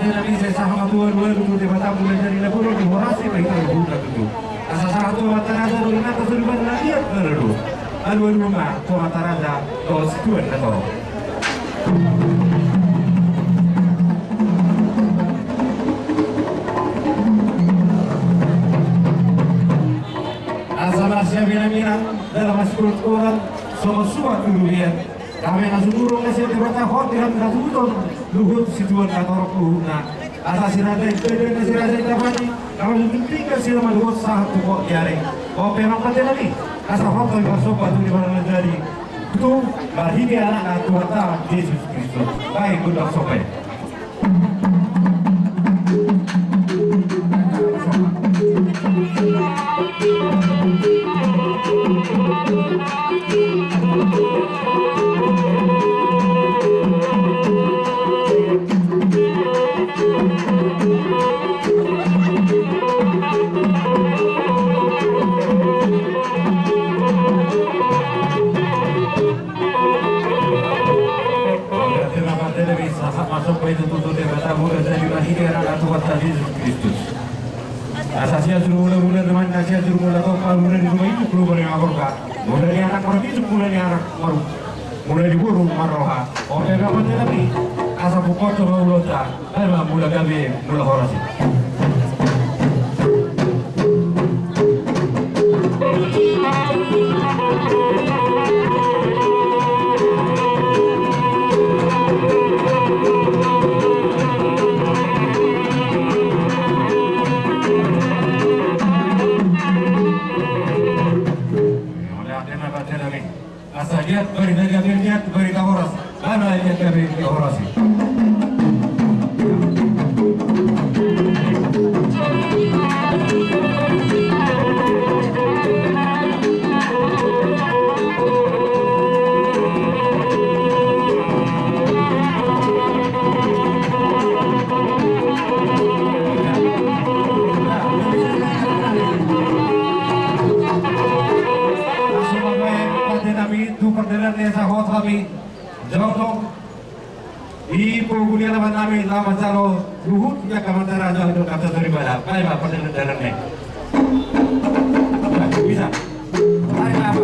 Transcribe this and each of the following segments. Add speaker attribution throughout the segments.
Speaker 1: Padahal bisa sama dua-dua dulu di mata mulai dari lebur di horasi baik itu bukan itu. Asal satu mata raja dulu nanti sudah lagi ya dulu. Lalu rumah kau mata raja kau situan kau. Asal Asia Mira dalam masuk orang semua dulu dia. Kami langsung turun ke sini berita hotel dan langsung luhut situan kantor luhutna. Asal sirada itu dari sirada dapat kami tinggal sila luhut satu kok jari. Oh memang penting lagi. Asal hotel masuk batu di mana jadi itu lahirnya anak Tuhan Yesus Kristus. Baik budak sopai. Masuk ke itu tutup dia kata muda dari lahirnya anak Tuhan Yesus Kristus. Asasnya suruh mula teman asasnya suruh mula kau mula di rumah itu keluar yang aku kak. Mula di anak baru itu mula di anak baru. Mula di burung maroha. Oh mereka macam lagi. Asal pukul coba ulota. Ayo mula gabe mula horasi. Asal lihat beri horas. Mana lihat beri horas. Kami jauh di pengulian kami lama calo luhut ya kamantara jauh itu kata dari mana kayak apa perjalanan bisa kayak apa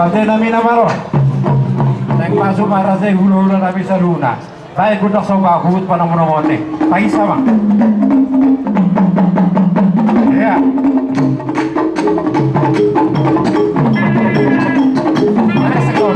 Speaker 1: Pate nami namaro. Neng pasok para sa hula-hula namin sa luna. Tayo kudak sa bakut pa ng mga nih. Pagi sama. Ya. Mana sekor?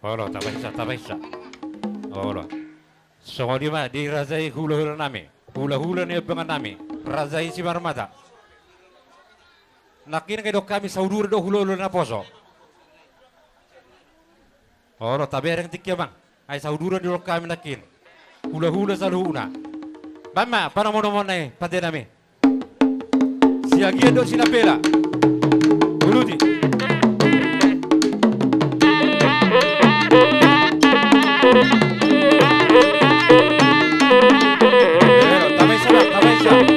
Speaker 2: Olo, tapaisa. Olo. So di ma di razai hula-hula nami. Hula-hula ni abangan nami. Razai si marmata. Nakin kayo kami sa udur do hula-hula na poso. Olo, tabi yang tikya bang. Ai saudura di kami nakin. Hula-hula saluna. Bama para mono-monai patenami. Siagia do sinapela. Uluti. Tamay sarap, tamay sarap.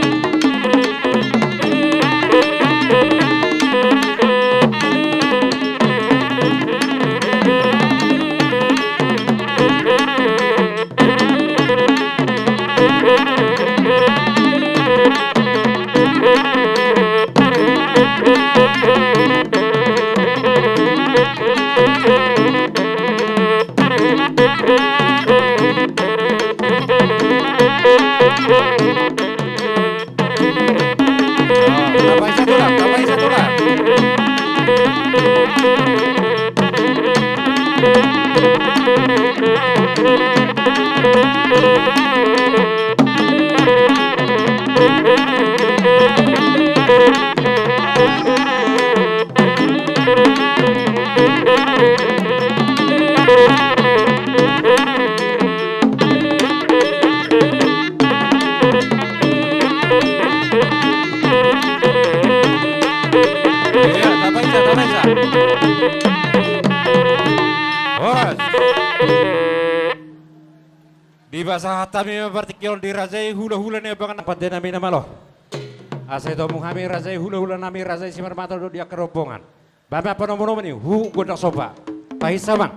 Speaker 2: Tambah satu lah. Di bahasa hatami partikel dirajai hula-hula ne bangan pada nami nama lo. Asai domung kami rajai hula-hula nami rajai simar mata do dia kerombongan. Bapa apa nomor ni hu godak soba. Pahit sabang.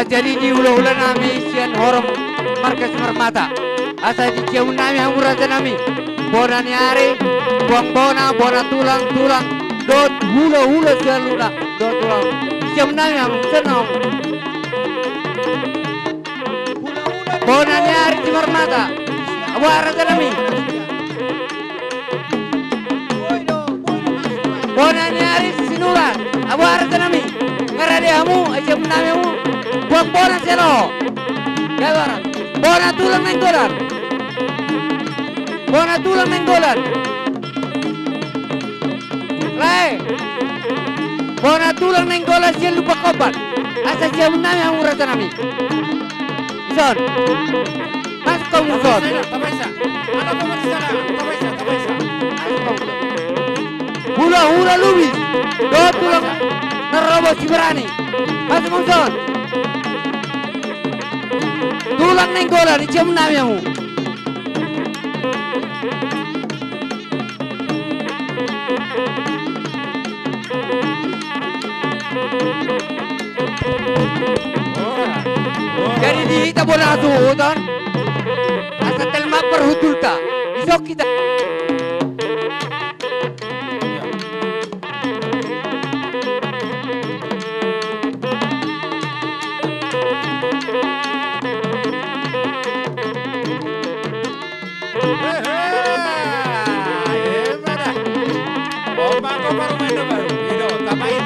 Speaker 3: Jadi di hula-hula nami sian horom markas marmata asa di jauh nami hamuraja nami bona nyari buang bona tulang dot hula-hula sian luna dot tulang jauh nami hamur senang bona nyari di marmata awaraja nami bona nyari sinuran awaraja nami ngarade hamu jauh nami hamu buang bona selo gawar bona tulang nenggolan lai bona tulang nenggolan siya lupa kopat asa siya menami ang urata nami son mas kau son hula lubis do tulang narobo si berani mas son tulang nenggolan siya menami ang jadi di kita bola asuhutan asa telma perhutulta isok kita
Speaker 2: Baru main baru, itu, tak main.